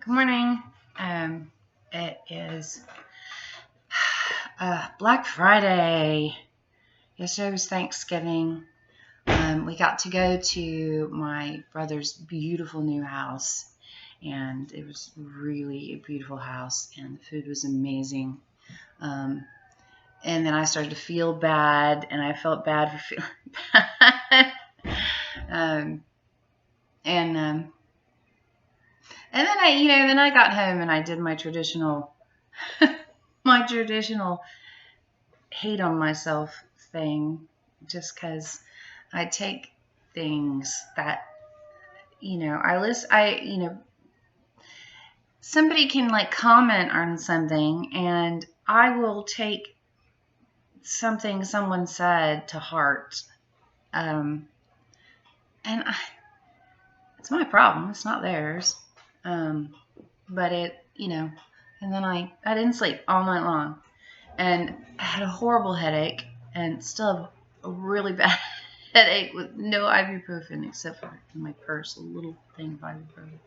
Good morning. It is Black Friday. Yesterday was Thanksgiving. We got to go to my brother's beautiful new house, and it was really a beautiful house, and the food was amazing. Um, and then I started to feel bad, and I felt bad for feeling bad. um, and um, and then I got home and I did my traditional my traditional hate on myself thing, just because I take things that, somebody can like comment on something and I will take something someone said to heart. Um, and it's my problem. It's not theirs. But and then I didn't sleep all night long and I had a horrible headache and still have a really bad headache with no ibuprofen except for in my purse, a little thing of ibuprofen.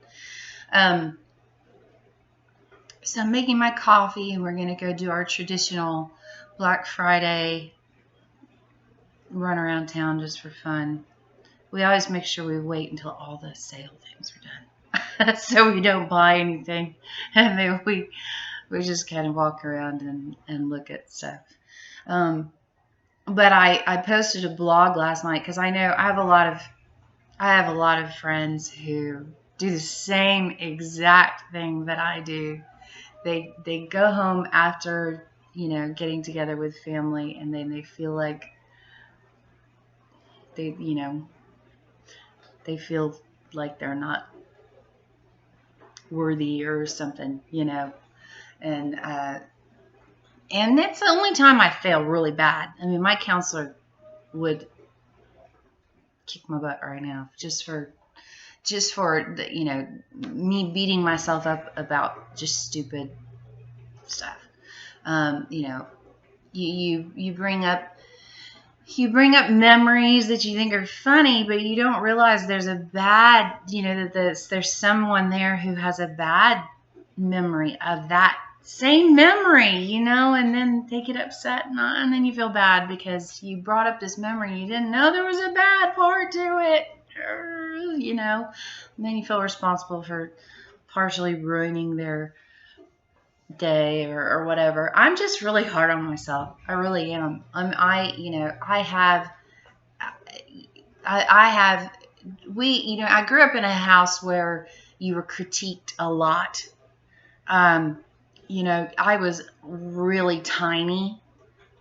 So I'm making my coffee and we're going to go do our traditional Black Friday run around town just for fun. We always make sure we wait until all the sale things are done so we don't buy anything, and then we just kind of walk around and look at stuff. But I posted a blog last night because I know I have a lot of friends who do the same exact thing that I do. They go home after getting together with family, and then they feel like they they feel like they're not worthy or something, and it's the only time I fail really bad. I mean, my counselor would kick my butt right now just for me beating myself up about just stupid stuff. You bring up memories that you think are funny, but you don't realize there's a bad, that there's someone there who has a bad memory of that same memory, and then they get upset, and then you feel bad because you brought up this memory. You didn't know there was a bad part to it, and then you feel responsible for partially ruining their day or whatever. I'm just really hard on myself. I really am. I grew up in a house where you were critiqued a lot. I was really tiny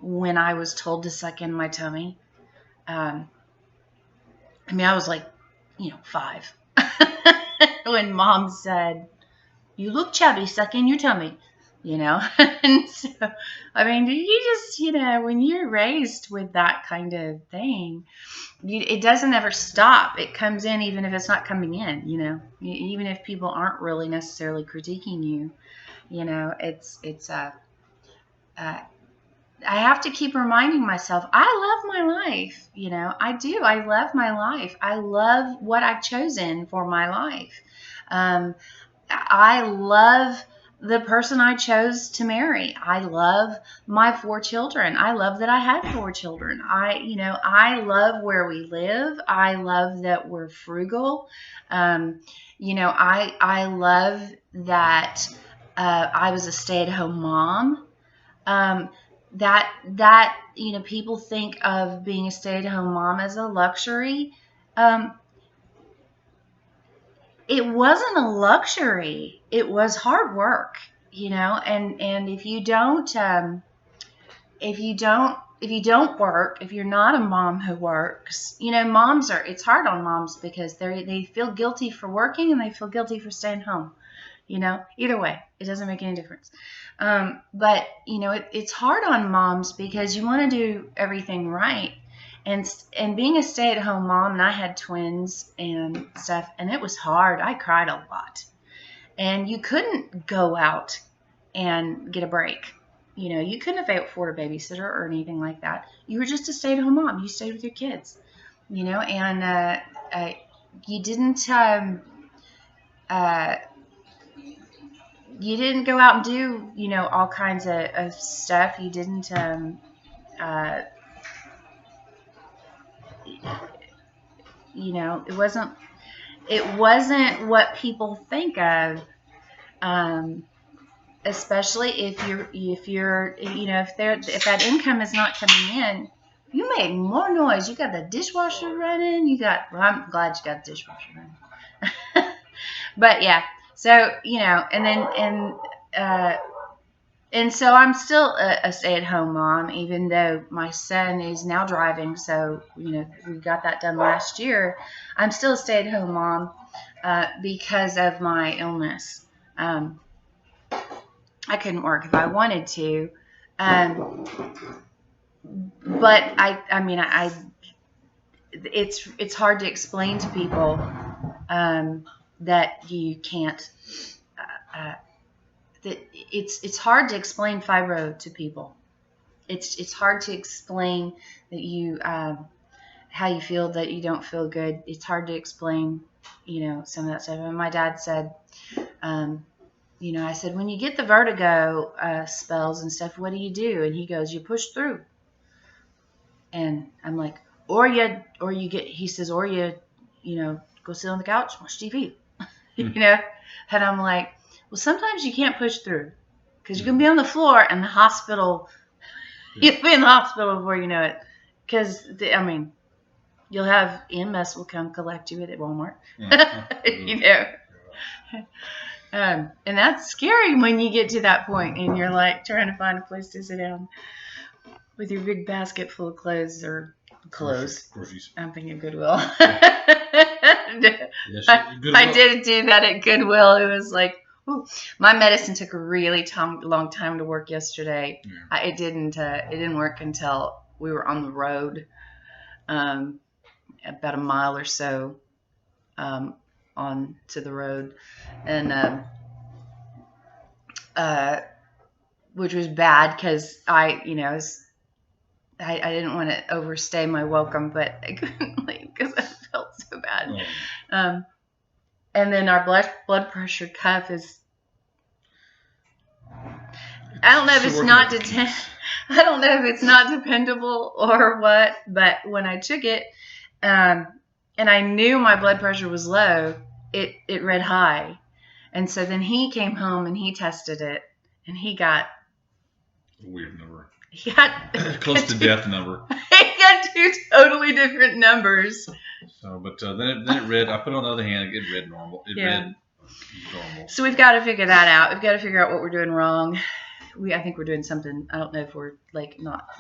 when I was told to suck in my tummy. I was like, 5 when mom said, "You look chubby, suck in your tummy," and so, you just, when you're raised with that kind of thing, it doesn't ever stop. It comes in even if it's not coming in, even if people aren't really necessarily critiquing you, I have to keep reminding myself, I love my life. I do. I love my life. I love what I've chosen for my life. I love the person I chose to marry. I love my 4 children. I love that I had 4 children. I love where we live. I love that we're frugal. I love that I was a stay-at-home mom. That people think of being a stay-at-home mom as a luxury. It wasn't a luxury. It was hard work, and if you don't work, if you're not a mom who works, it's hard on moms because they feel guilty for working and they feel guilty for staying home. Either way, it doesn't make any difference. But it's hard on moms because you want to do everything right. And being a stay-at-home mom, and I had twins and stuff, and it was hard. I cried a lot. And you couldn't go out and get a break. You couldn't afford a babysitter or anything like that. You were just a stay-at-home mom. You stayed with your kids, and you didn't you didn't go out and do, all kinds of stuff. You didn't, uh, it wasn't what people think of, especially if that income is not coming in. You make more noise. You got the dishwasher running. Well, I'm glad you got the dishwasher running. But yeah, so and so I'm still a stay-at-home mom, even though my son is now driving. So we got that done last year. I'm still a stay-at-home mom because of my illness. I couldn't work if I wanted to, but it's hard to explain to people that you can't. That it's hard to explain fibro to people. It's hard to explain that you how you feel, that you don't feel good. It's hard to explain, some of that stuff. And my dad said, I said, when you get the vertigo spells and stuff, what do you do? And he goes, you push through. And I'm like, he says, or you go sit on the couch, watch TV, And I'm like, well, sometimes you can't push through because you're going to be on the floor and the hospital, you'll be in the hospital before you know it. Because, you'll have EMS will come collect you at Walmart, and that's scary when you get to that point and you're like trying to find a place to sit down with your big basket full of clothes or clothes. Groceries. I'm thinking Goodwill. Yes, Goodwill. I did do that at Goodwill. It was like, ooh. My medicine took a really long time to work yesterday. Yeah. It didn't work until we were on the road, about a mile or so on to the road, and which was bad because I didn't want to overstay my welcome, but I couldn't leave because I felt so bad. Oh. And then our blood pressure cuff is. I don't know if it's not dependable or what, but when I took it, and I knew my blood pressure was low, it read high, and so then he came home and he tested it, and he got a weird number. He got close to death number. He got two totally different numbers. So, but then it read. I put it on the other hand. It read normal. It read normal. So we've got to figure that out. We've got to figure out what we're doing wrong. I think we're doing something. I don't know if we're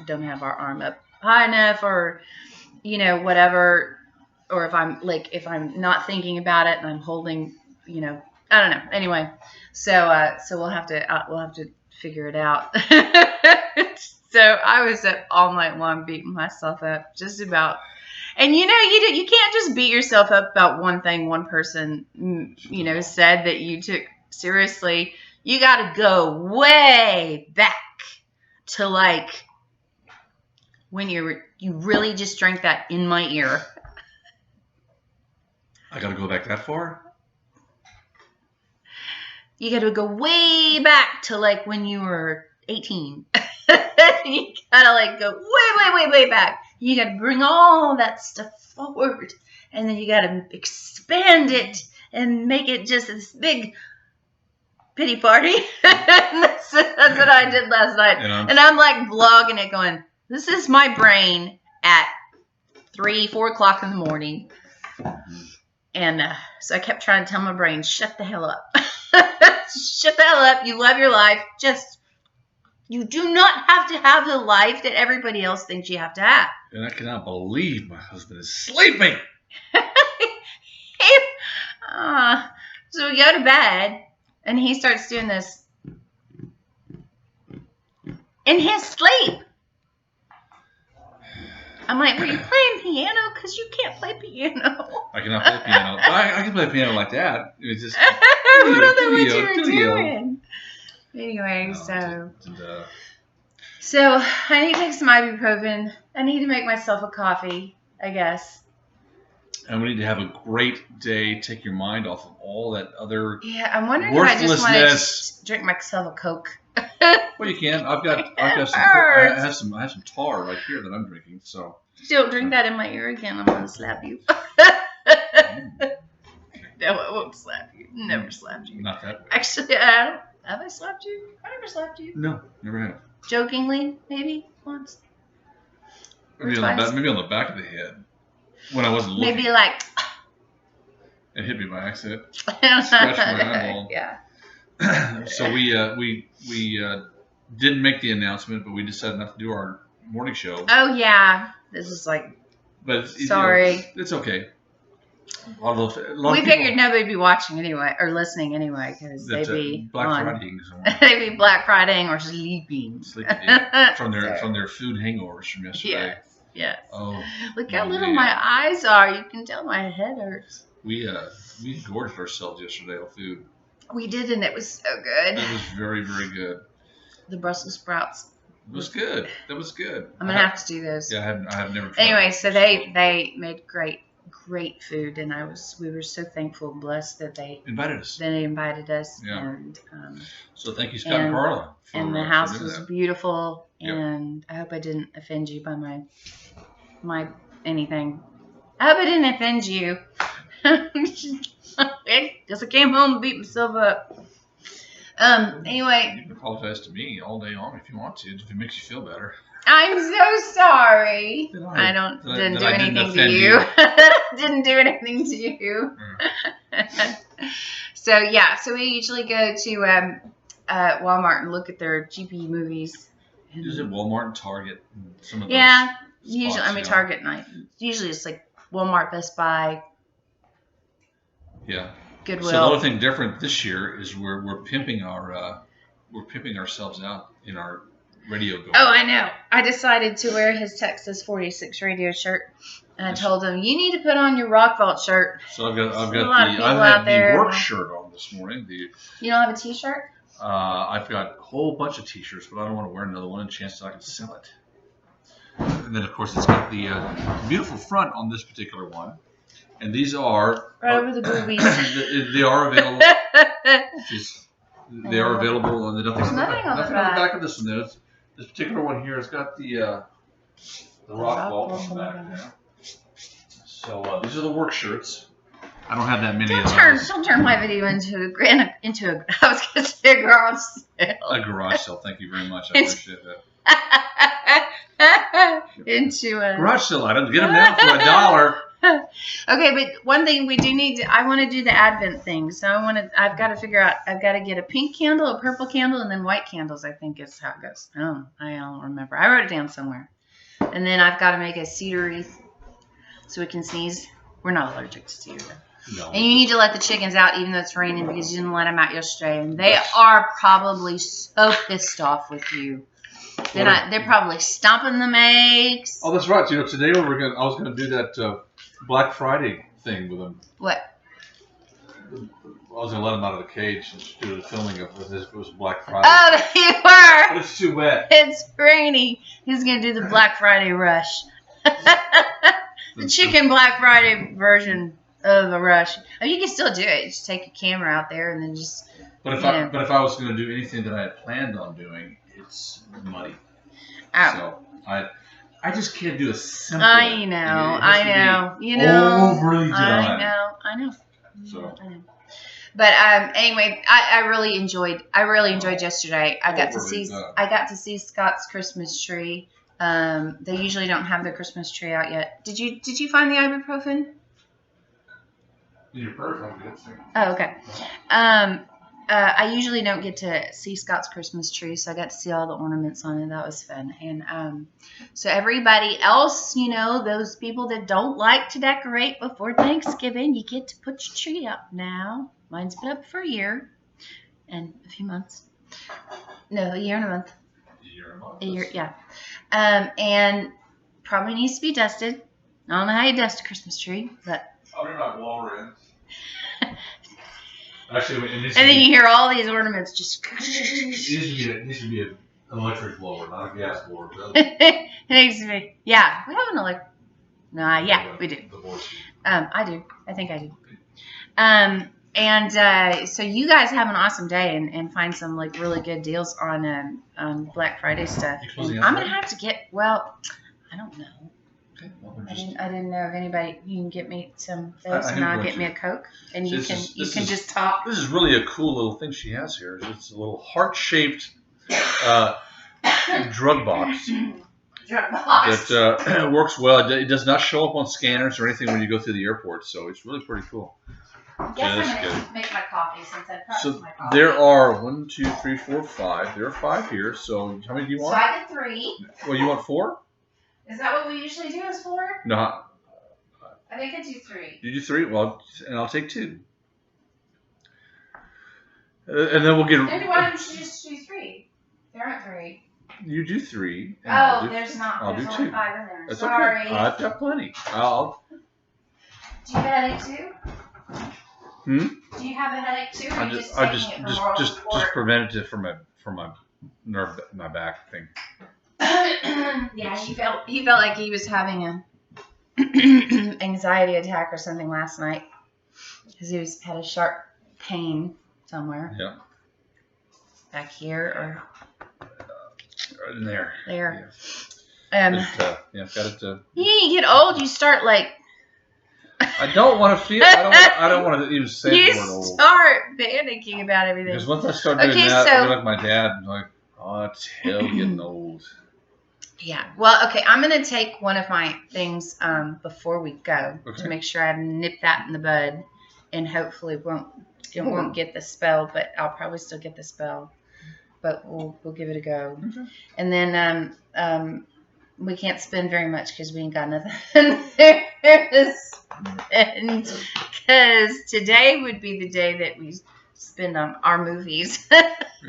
don't have our arm up high enough, or whatever, or if I'm not thinking about it and I'm holding, I don't know. Anyway, so we'll have to figure it out. So I was up all night long beating myself up just about. And you can't just beat yourself up about one thing one person said that you took seriously. You got to go way back to when you really just drank that in my ear. I got to go back that far? You got to go way back to when you were 18. You got to go way back. You got to bring all that stuff forward, and then you got to expand it and make it just this big pity party. that's what I did last night. And I'm blogging it going, this is my brain at 3-4 o'clock in the morning. And so I kept trying to tell my brain, shut the hell up. Shut the hell up. You love your life. You do not have to have the life that everybody else thinks you have to have. And I cannot believe my husband is sleeping. So we go to bed, and he starts doing this in his sleep. I'm like, were you playing piano? Because you can't play piano. I cannot play piano. I can play piano like that. It was just. I don't know what you were doing. Anyway, so I need to take some ibuprofen. I need to make myself a coffee, I guess. And we need to have a great day. Take your mind off of all that other Yeah, I'm wondering if I just want worthlessness. to drink myself a Coke. Well, you can. I've got some. I have some tar right here that I'm drinking. So Don't drink that in my ear again. I'm gonna slap you. No, I won't slap you. Never slapped you. Not that way. Actually, I don't. Have I slapped you? I never slapped you. No, never have. Jokingly, maybe once. Maybe on the back of the head when I wasn't looking. Maybe like. It hit me by accident. Scratched my eyeball. Yeah. So we didn't make the announcement, but we decided not to do our morning show. Oh yeah, this is like. But sorry. It's okay. We figured nobody'd be watching anyway or listening anyway because they'd be Black Friday. They'd be Black Fridaying or sleeping. From their food hangovers from yesterday. Yes. Oh. Look how little my eyes are. You can tell my head hurts. We gorged ourselves yesterday on food. We did, and it was so good. It was very, very good. The Brussels sprouts. It was good. That was good. I'm gonna have to do those. Yeah, I have never tried. Anyway, so they made great food, and we were so thankful and blessed that they invited us. Yeah. And so thank you, Scott and Carla. And the house was beautiful, and I hope I didn't offend you by my anything. I hope I didn't offend you. Because I came home and beat myself up. Anyway. You can apologize to me all day long if you want to, if it makes you feel better. I'm so sorry. I didn't do anything to you. Didn't do anything to you. So we usually go to Walmart and look at their GP movies. Is it Walmart and Target? Some of those usually Target night. Usually it's like Walmart, Best Buy. Yeah. Goodwill. So the only thing different this year is we're pimping ourselves out in our radio garb. Oh, I know. I decided to wear his Texas 46 radio shirt, and I told him, "You need to put on your Rock Vault shirt." So I've got the work shirt on this morning. You don't have a T-shirt? I've got a whole bunch of T-shirts, but I don't want to wear another one. Chance that I can sell it. And then of course it's got the beautiful front on this particular one. And these are right over the boobies. They are available. They are available, and nothing on the back of this one. This particular one here has got the Rock Vault on the back there. So these are the work shirts. I don't have that many of those. Don't turn my video into a I was going to say a garage sale. A garage sale. Thank you very much. I appreciate that. Into a garage sale items. Get them now for $1. Okay, but one thing we do need to, I want to do the Advent thing. So I've got to figure out, I've got to get a pink candle, a purple candle, and then white candles, I think is how it goes. I don't remember. I wrote it down somewhere. And then I've got to make a cedar wreath so we can sneeze. We're not allergic to cedar. No. And you need to let the chickens out even though it's raining because you didn't let them out yesterday. And they are probably so pissed off with you. They're probably stomping the eggs. Oh, that's right. Today I was gonna do that Black Friday thing with them. What? I was gonna let them out of the cage and do the filming of it as if it was Black Friday. Oh, you were. But it's too wet. It's rainy. He's gonna do the Black Friday rush. The chicken Black Friday version of a rush. I mean, you can still do it. Just take a camera out there and then just. But if I was gonna do anything that I had planned on doing, it's muddy. Oh. So I just can't do a simple. I know. You know. Overly done. I know. So. I know. But anyway, I really enjoyed yesterday. I got to see Scott's Christmas tree. They usually don't have their Christmas tree out yet. Did you find the ibuprofen? Oh, okay. I usually don't get to see Scott's Christmas tree, so I got to see all the ornaments on it. That was fun. And so everybody else, those people that don't like to decorate before Thanksgiving, you get to put your tree up now. Mine's been up for a year and a few months. No, a year and a month. A year, yeah. And probably needs to be dusted. I don't know how you dust a Christmas tree, but. I'll be like Walrus. Actually, and then you hear all these ornaments just. It needs to be an electric blower, not a gas blower. It needs to be. Yeah, we have an electric. Yeah, we do. I do. I think I do. So you guys have an awesome day and find some like really good deals on Black Friday stuff. And I'm gonna have to get. Well, I don't know. Okay, well, I didn't know if anybody. You can get me some of those, and I'll get me a Coke, and you can just talk. This is really a cool little thing she has here. It's a little heart-shaped drug box. That works well. It does not show up on scanners or anything when you go through the airport, so it's really pretty cool. I guess I'm going to make my coffee since I prepped my coffee. There are 1, 2, 3, 4, 5. There are 5 here. So how many do you want? So I get 3. Well, you want 4? Is that what we usually do? Is 4? No. I think I do 3. You do 3? Well, and I'll take 2. And then we'll get. Then why don't you just do 3? There aren't 3. You do 3. There's not. I'll there's do only 2. 5 in there. That's Sorry. okay. I've got plenty. Do you have a headache too? Do you have a headache too? Or I just preventative for my nerve, my back thing. Yeah, he felt like he was having a anxiety attack or something last night because he had a sharp pain somewhere. Yeah. Back here or right in there. There. Yeah. Got it. You get old, you start like. I don't want to feel. I don't want to even say the word old. You start panicking about everything. Because once I start doing that, I'll be like my dad. I'm like, oh, it's hell getting old. Yeah. Well, okay. I'm gonna take one of my things before we go to make sure I nip that in the bud, and hopefully won't get the spell, but I'll probably still get the spell. But we'll give it a go. Okay. And then we can't spend very much because we ain't got nothing there to spend. Because today would be the day that we spend on our movies.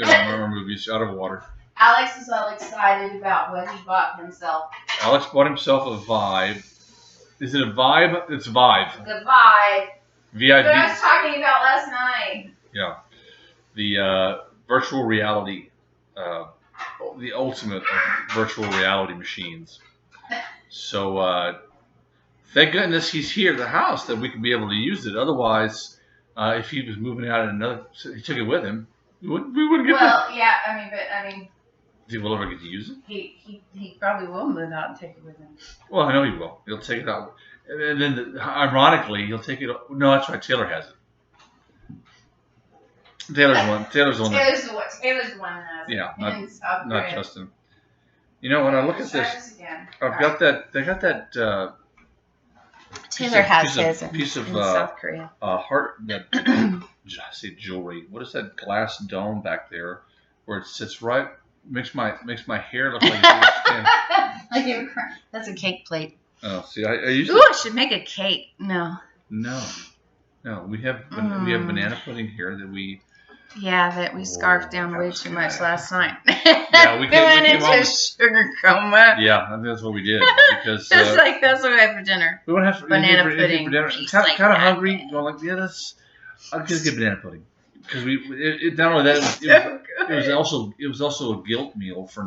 Our movies out of water. Alex is all excited about what he bought himself. Alex bought himself a Vive. Is it a Vibe? It's Vive. The Vive. V-I-V. That I was talking about last night. Yeah. The virtual reality, the ultimate of virtual reality machines. So thank goodness he's here at the house that we can be able to use it. Otherwise, if he was moving out he took it with him, we wouldn't get Well, yeah, I mean. He will ever get to use it? He probably will move out and take it with him. Well, I know he will. He'll take it out. And then, ironically, he'll take it. No, that's right. Taylor has it. Taylor's the one. Taylor's the one that has it. Yeah, not Justin. You know, when I look at this, I've got that. They got that. Taylor has his piece of in South Korea. Heart. That I say jewelry. What is that glass dome back there, where it sits right? Makes my hair look like skin. That's a cake plate. Oh, see, I used to. Ooh, I should make a cake. No. We have banana pudding here that we. Yeah, that we scarfed down way too much last night. Yeah, we went into sugar coma. Yeah, I think that's what we did because that's what we had for dinner. We won't have banana pudding. Kind of hungry. Going like, I'll just get banana pudding because not only that it was also a guilt meal for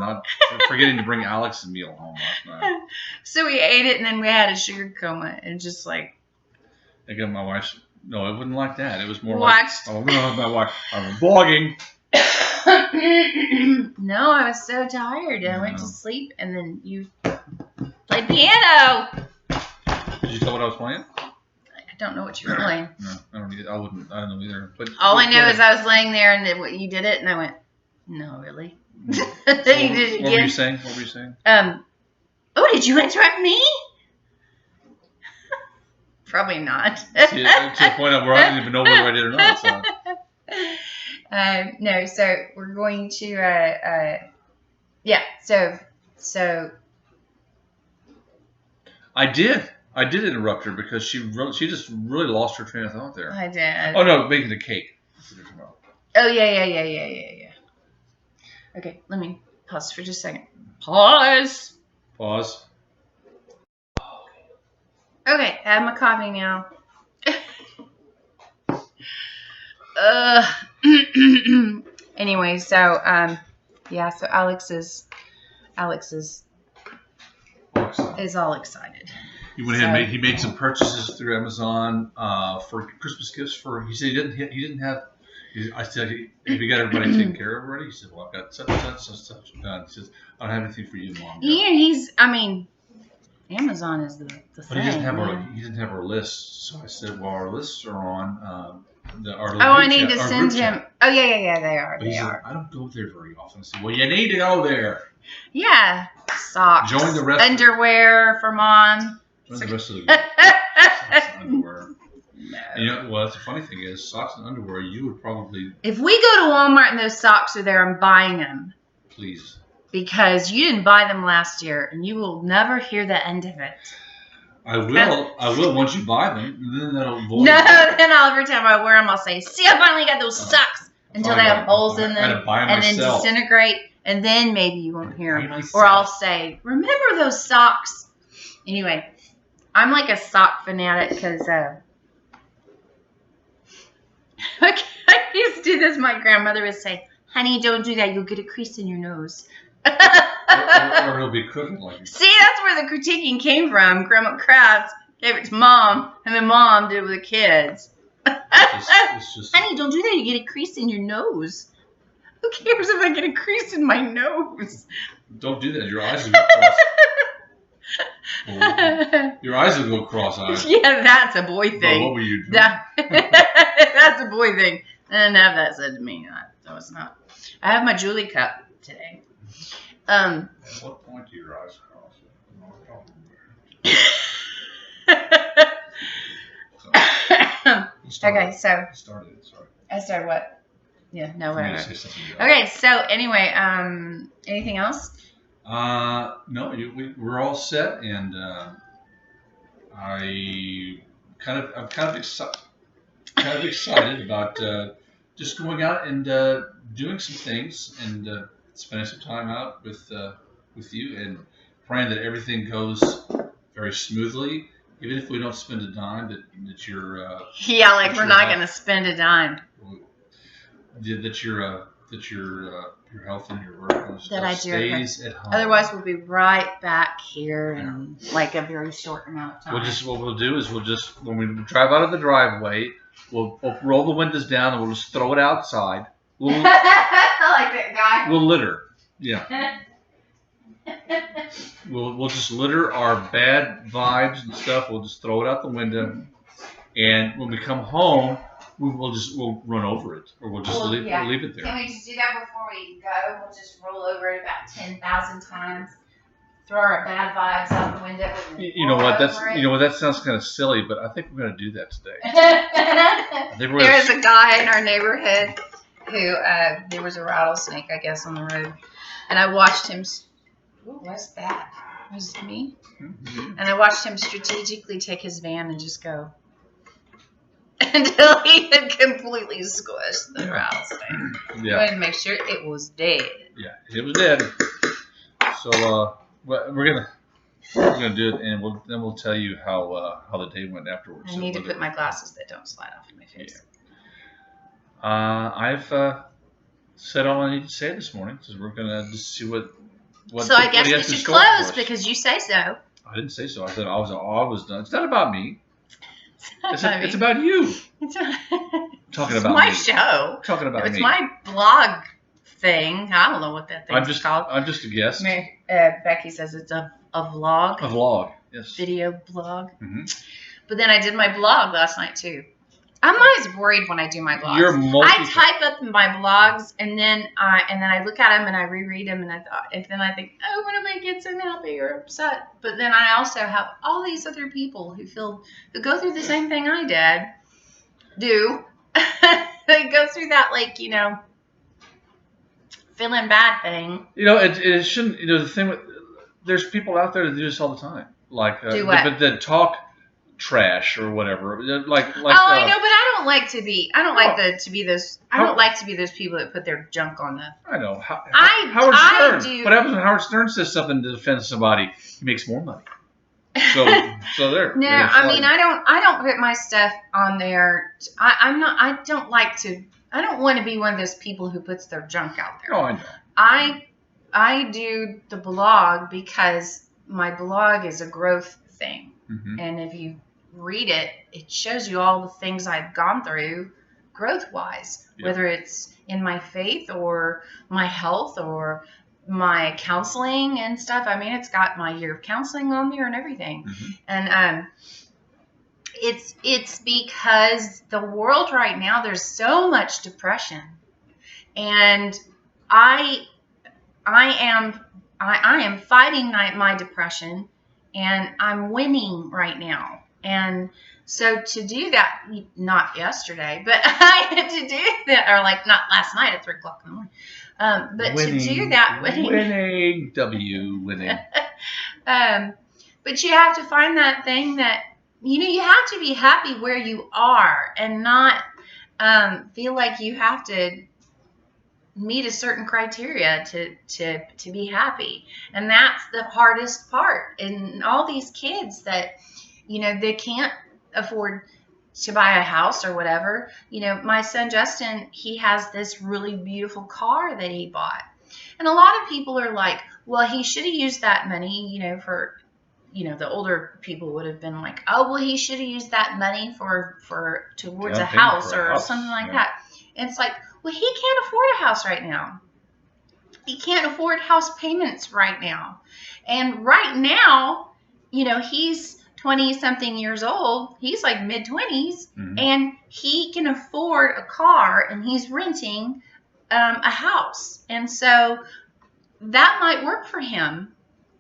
forgetting to bring Alex a meal home last night. So we ate it and then we had a sugar coma and just like. I got my wife's. No, it wasn't like that. It was more like, my wife. I'm vlogging. No, I was so tired. I went to sleep, and then you played piano. Did you tell what I was playing? I don't know what you were playing. No, I don't either. I don't know either. But all I know is I was laying there, and you did it, and I went, "No, really." What were you saying? Oh, did you interrupt me? Probably not. To the point where I don't even know whether I did or not. So. No, so we're going to, so. I did interrupt her because she just really lost her train of thought there. I did. Oh no, making the cake. Oh yeah. Okay, let me pause for just a second. Pause. Okay, I have my coffee now. Anyway, so so Alex is all excited. He went ahead and he made some purchases through Amazon for Christmas gifts. He said he didn't have. I said, have you got everybody taken care of already? He said, well, I've got such done. He says, I don't have anything for you, Mom. Yeah, Amazon is the thing. But he didn't have our list, so I said, well, our lists are on I need to send him. Oh yeah, they are. They are. I don't go there very often. I said, well, you need to go there. Yeah, socks. Join the rest. Underwear for Mom. Join the rest of the socks and underwear. No. Well, that's the funny thing is, socks and underwear, you would probably. If we go to Walmart and those socks are there, I'm buying them. Please. Because you didn't buy them last year, and you will never hear the end of it. I will once you buy them. Then that'll avoid. No, then every time I wear them, I'll say, "See, I finally got those socks." Until they have holes in them, and then disintegrate, and then maybe you won't hear them. Or I'll say, "Remember those socks?" Anyway, I'm like a sock fanatic because. I used to do this. My grandmother would say, "Honey, don't do that. You'll get a crease in your nose." or it'll be crooked like you. See, that's where the critiquing came from. Grandma Krabs gave it to Mom, and then Mom did it with the kids. It's just, Honey, don't do that. You get a crease in your nose. Who cares if I get a crease in my nose? Don't do that. Your eyes will go cross. Your eyes will go cross-eyed. Yeah, that's a boy thing. Well, what were you doing? That's a boy thing. I didn't have that said to me. No, it's not. I have my Julie cup today. At what point do your eyes cross? Okay, so. Sorry. I started what? Yeah, no, whatever. Okay, so anyway, anything else? No, we're all set, and I'm kind of excited about just going out and doing some things and spending some time out with you and praying that everything goes very smoothly, even if we don't spend a dime. That you're we're not going to spend a dime. That your health and your work and stuff stays at home. Otherwise, we'll be right back here in like a very short amount of time. What we'll do is when we drive out of the driveway, we'll roll the windows down and we'll just throw it outside. I like that guy. We'll litter. Yeah. We'll just litter our bad vibes and stuff. We'll just throw it out the window, and when we come home, we'll run over it, or we'll just leave it there. Can we just do that before we go? We'll just roll over it about 10,000 times. Throw our bad vibes out the window. You know what? That sounds kind of silly, but I think we're going to do that today. There is a guy in our neighborhood who there was a rattlesnake, I guess, on the road, and I watched him. What was that? Was it me? Mm-hmm. And I watched him strategically take his van and just go until he had completely squished the rattlesnake. Yeah. I wanted to make sure it was dead. Yeah, it was dead. So we're gonna do it, and we'll tell you how the day went afterwards. I need to put my glasses that don't slide off my face. Yeah. I've said all I need to say this morning, because we're gonna just see what. So I guess we should close because you say so. I didn't say so. I said I was done. It's not about me. It's about you. Talking about my me. Show. Talking about me. It's my blog thing. I don't know what that thing is called. I'm just a guest. Becky says it's a vlog. A vlog, yes. Video blog. Mm-hmm. But then I did my blog last night too. I'm always worried when I do my blogs. I type up my blogs and then I look at them and I reread them and then I think, oh, what if I get so happy or upset? But then I also have all these other people who go through the same thing I do. They go through that feeling bad thing. It shouldn't. The thing there's people out there that do this all the time, that talk trash or whatever. I know, but I don't like to be. I don't like to be those. I don't like to be those people that put their junk on the. I know. Howard Stern. Do. What happens when Howard Stern says something to defend somebody? He makes more money. So there. No, I don't put my stuff on there. I don't want to be one of those people who puts their junk out there. Oh, I know. I do the blog because my blog is a growth thing. Mm-hmm. And if you read it, it shows you all the things I've gone through growth-wise, whether it's in my faith or my health or my counseling and stuff. I mean, it's got my year of counseling on there and everything. Mm-hmm. And it's because the world right now, there's so much depression, and I am fighting my depression, and I'm winning right now. And so to do that, not yesterday, but I had to do that, or like not last night at 3 o'clock in the morning. But winning, to do that, winning. But you have to find that thing that, you have to be happy where you are and not feel like you have to meet a certain criteria to be happy. And that's the hardest part. And all these kids that, they can't afford to buy a house or whatever. My son Justin, he has this really beautiful car that he bought. And a lot of people are like, well, he should have used that money, for, the older people would have been like, oh, well, he should have used that money towards a house or something like that. And it's like, well, he can't afford a house right now. He can't afford house payments right now. And right now, he's 20-something years old. He's like mid-20s, mm-hmm. and he can afford a car, and he's renting a house. And so that might work for him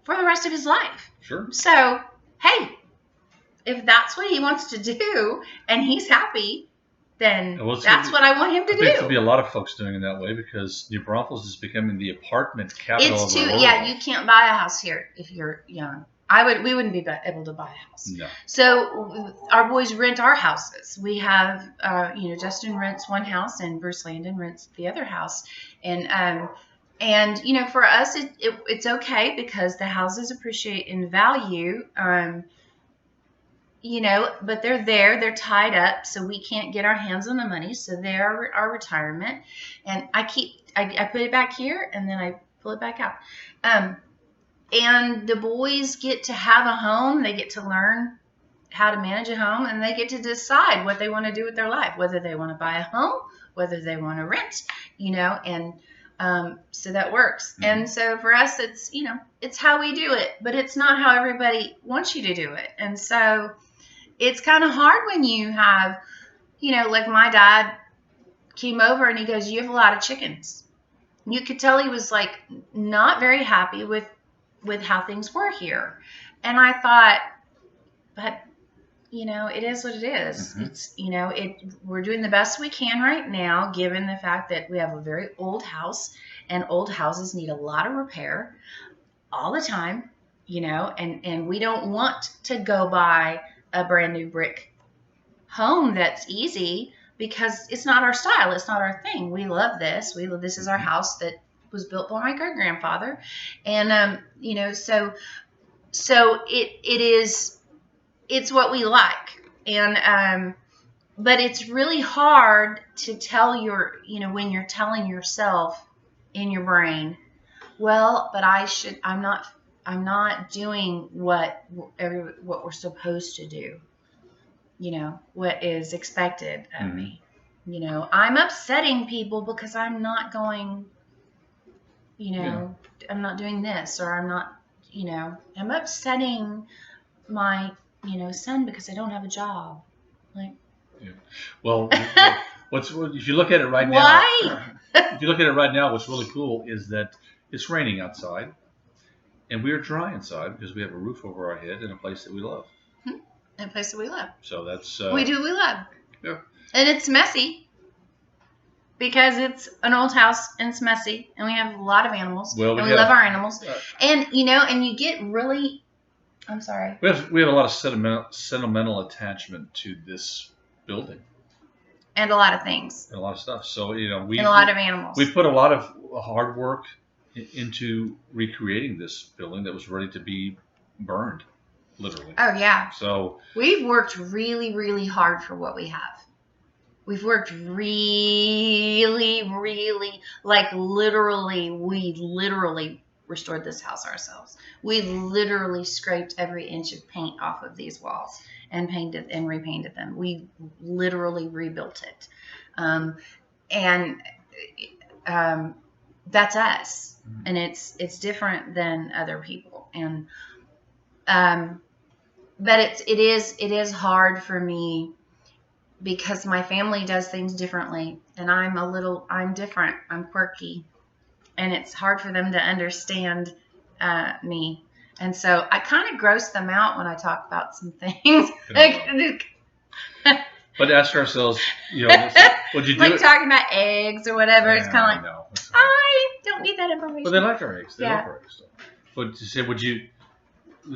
for the rest of his life. Sure. So, hey, if that's what he wants to do and he's happy, then that's what I want him to do. There's to be a lot of folks doing it that way because New Braunfels is becoming the apartment capital of the world. Yeah, you can't buy a house here if you're young. We wouldn't be able to buy a house. No. So our boys rent our houses. We have, Justin rents one house and Bruce Landon rents the other house. And for us, it's okay because the houses appreciate in value. But they're tied up, so we can't get our hands on the money. So they're our retirement. And I put it back here and then I pull it back out. And the boys get to have a home. They get to learn how to manage a home, and they get to decide what they want to do with their life, whether they want to buy a home, whether they want to rent, and so that works. Mm-hmm. And so for us, it's, it's how we do it, but it's not how everybody wants you to do it. And so it's kind of hard when you have, like my dad came over and he goes, you have a lot of chickens. You could tell he was like not very happy with how things were here. And I thought, but it is what it is. Mm-hmm. It's, we're doing the best we can right now, given the fact that we have a very old house, and old houses need a lot of repair all the time, and we don't want to go buy a brand new brick home that's easy because it's not our style. It's not our thing. We love this. This is our house that was built by my great grandfather. And, so it's what we like. And, but it's really hard to tell when you're telling yourself in your brain, well, but I'm not doing what we're supposed to do, what is expected of me. I'm upsetting people because I'm not going, I'm not doing this, or I'm not, I'm upsetting my, son because I don't have a job. Like, yeah. Well, if you look at it right now, why? If you look at it right now, what's really cool is that it's raining outside, and we're dry inside because we have a roof over our head and a place that we love. A place that we love. So that's we love. Yeah. And it's messy because it's an old house and it's messy, and we have a lot of animals. Well, we love our animals, and and you get really. I'm sorry. We have a lot of sentimental attachment to this building. And a lot of things. And a lot of stuff. So, and a lot of animals. We put a lot of hard work into recreating this building that was ready to be burned, literally. Oh, yeah. So we've worked really, really hard for what we have. We've worked really, really, like literally, we literally restored this house ourselves. We literally scraped every inch of paint off of these walls and painted and repainted them. We literally rebuilt it. And that's us. And it's different than other people. And but it is hard for me because my family does things differently, and I'm different. I'm quirky, and it's hard for them to understand me. And so I kind of gross them out when I talk about some things. But ask ourselves, would you do like it? talking about eggs or whatever. Yeah, it's kind of like, I don't need that information. But they like our eggs. They love our eggs. But you said,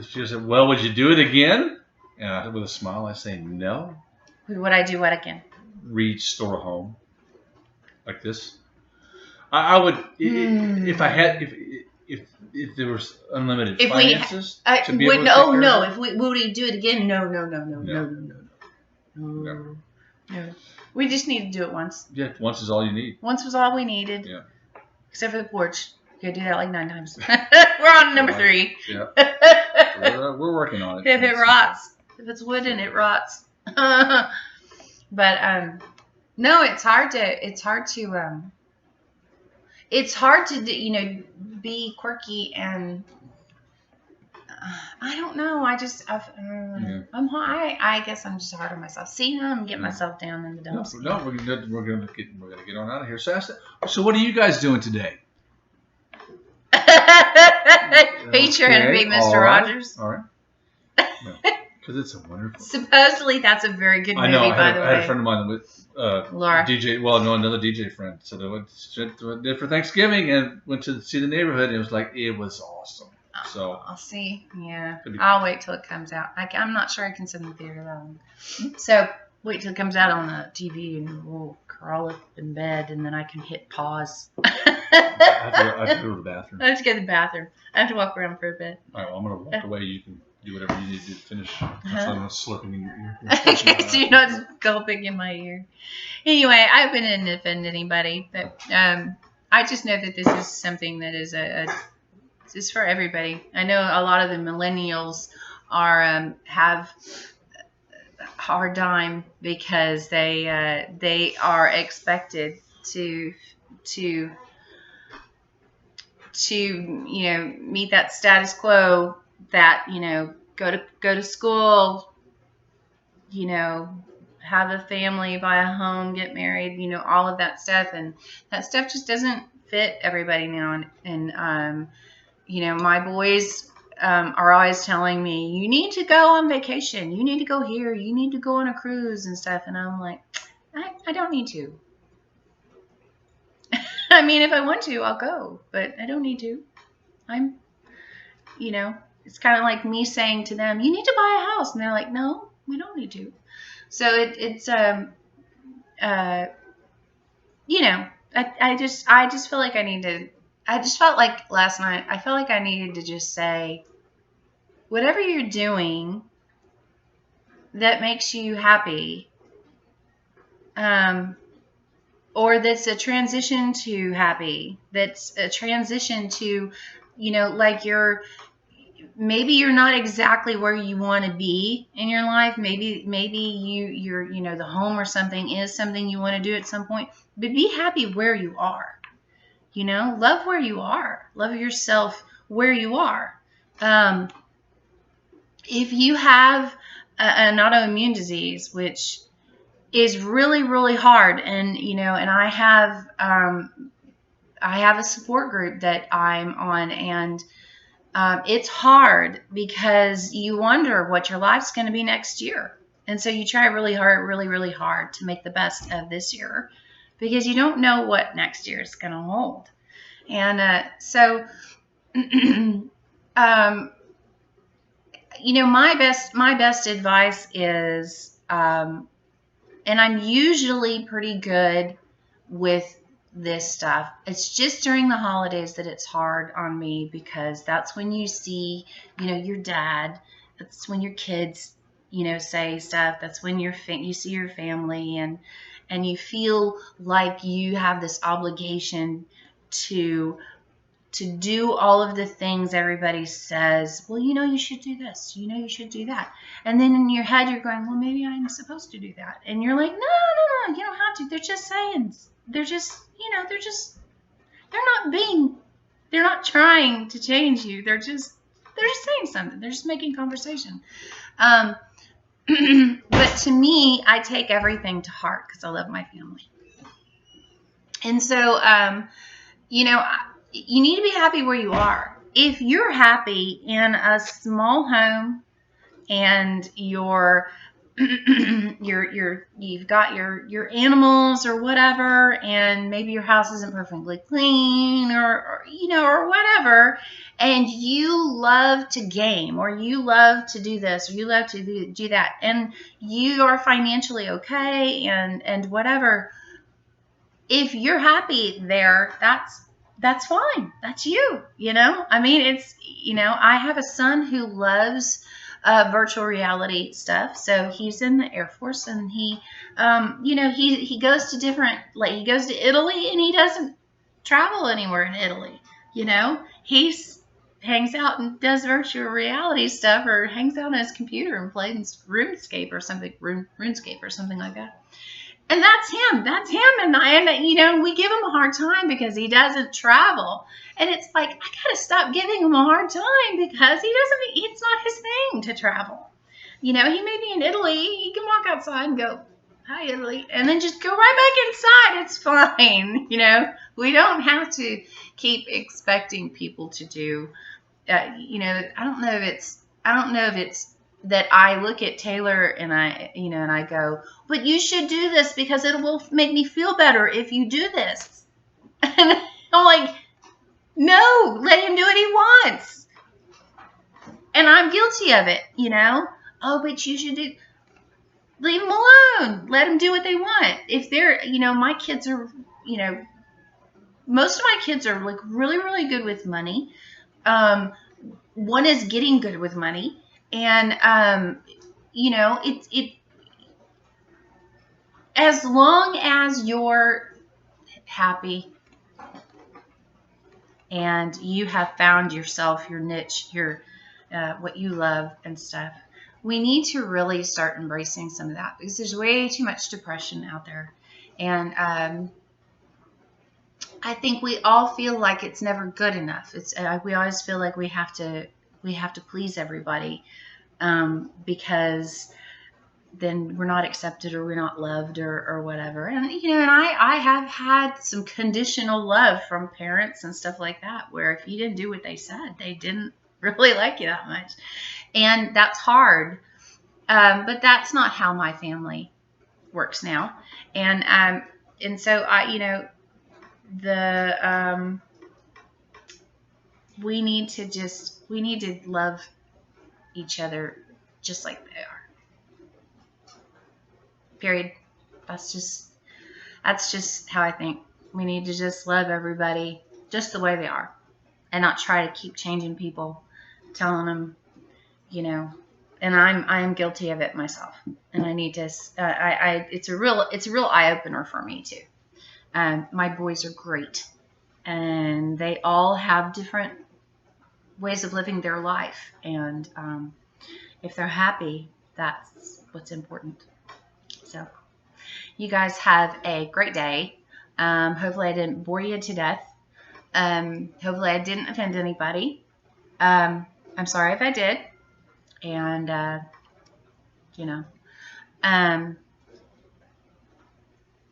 she said, well, would you do it again? And with a smile, I say, no. Would I do what again? Restore a home like this. I would, if I had, if there was unlimited finances to be able to take care of it. Would we do it again? No. We just need to do it once. Yeah, once is all you need. Once was all we needed. Yeah. Except for the porch. You gotta do that like 9 times. We're on number 3. Yeah. We're working on it. If it rots. If it's wooden, it rots. But no, it's hard to be quirky, and I don't know. I guess I'm just hard on myself. See, I'm getting myself down in the dumps. No, we're gonna get on out of here. So what are you guys doing today? Are you trying to be Mr. Rogers? All right. Because it's a wonderful. Supposedly, that's a very good movie, by the way. I had a friend of mine with Laura. DJ. Well, no, another DJ friend. So they went for Thanksgiving and went to see The Neighborhood. And it was awesome. So I'll see. Yeah, I'll wait till it comes out. I'm not sure I can sit in the theater that long. So wait till it comes out on the TV, and we'll crawl up in bed, and then I can hit pause. I have to go to the bathroom. I have to go to the bathroom. I have to walk around for a bit. All right, well, I'm going to walk away. You can do whatever you need to do to finish. That's why I'm not slurping in your ear. So you're not just gulping in my ear. Anyway, I've been in to offend anybody, but I just know that this is something that is it's for everybody. I know a lot of the millennials have a hard time because they are expected to meet that status quo, that go to school, have a family, buy a home, get married, all of that stuff, and that stuff just doesn't fit everybody now. And my boys are always telling me, you need to go on vacation, you need to go here, you need to go on a cruise and stuff, and I'm like, I don't need to. I mean, if I want to, I'll go, but I don't need to. It's kind of like me saying to them, you need to buy a house. And they're like, no, we don't need to. So I just feel like I just felt like last night, I felt like I needed to just say, whatever you're doing that makes you happy, or that's a transition to happy, that's a transition to, like maybe you're not exactly where you want to be in your life. Maybe you're the home or something is something you want to do at some point, but be happy where you are. Love where you are. Love yourself where you are. If you have an autoimmune disease, which is really, really hard, and I have a support group that I'm on, and it's hard because you wonder what your life's going to be next year, and so you try really hard to make the best of this year, because you don't know what next year is going to hold. And so my best advice is, and I'm usually pretty good with this stuff. It's just during the holidays that it's hard on me, because that's when you see, your dad. That's when your kids, say stuff. That's when you see your family, and you feel like you have this obligation to to do all of the things everybody says, well, you should do this, you should do that. And then in your head, you're going, well, maybe I'm supposed to do that. And you're like, no, you don't have to. They're just saying, they're not trying to change you. They're just saying something. They're just making conversation. But to me, I take everything to heart because I love my family. And so, you need to be happy where you are. If you're happy in a small home and you've got your animals or whatever, and maybe your house isn't perfectly clean or whatever, and you love to game or you love to do this or you love to do that, and you are financially okay and whatever, if you're happy there, that's fine. That's you, I mean, it's, I have a son who loves virtual reality stuff. So he's in the Air Force, and he goes to different, like he goes to Italy, and he doesn't travel anywhere in Italy. He hangs out and does virtual reality stuff, or hangs out on his computer and plays RuneScape or something like that. And that's him. And we give him a hard time because he doesn't travel. And it's like, I got to stop giving him a hard time because it's not his thing to travel. He may be in Italy. He can walk outside and go, hi, Italy, and then just go right back inside. It's fine. We don't have to keep expecting people to do, I don't know if it's that I look at Taylor and I go, but you should do this because it will make me feel better if you do this. And I'm like, no, let him do what he wants. And I'm guilty of it, Oh, but you should leave them alone. Let them do what they want. If they're, my kids are, most of my kids are like really, really good with money. One is getting good with money. And, it as long as you're happy and you have found yourself, your niche, what you love and stuff, we need to really start embracing some of that because there's way too much depression out there. And, I think we all feel like it's never good enough. We always feel like we have to please everybody, because then we're not accepted or we're not loved or whatever. And, and I have had some conditional love from parents and stuff like that, where if you didn't do what they said, they didn't really like you that much. And that's hard. But that's not how my family works now. And so we need to love each other just like they are. Period. That's just how I think. We need to just love everybody just the way they are, and not try to keep changing people, telling them, and I'm guilty of it myself. And I need to. It's a real eye opener for me too. My boys are great, and they all have different ways of living their life, and if they're happy, that's what's important. So you guys have a great day. Hopefully I didn't bore you to death. Hopefully I didn't offend anybody. I'm sorry if I did. And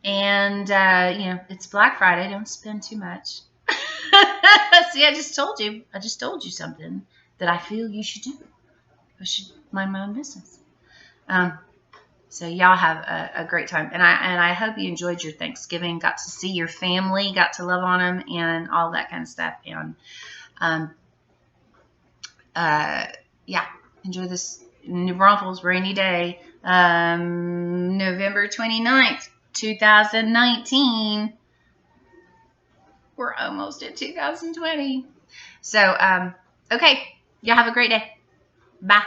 it's Black Friday. Don't spend too much. See, I just told you something that I feel you should do. I should mind my own business. So y'all have a great time, and I hope you enjoyed your Thanksgiving. Got to see your family, got to love on them, and all that kind of stuff. And enjoy this New Braunfels rainy day, November 29th, 2019. We're almost at 2020. So okay, y'all have a great day. Bye.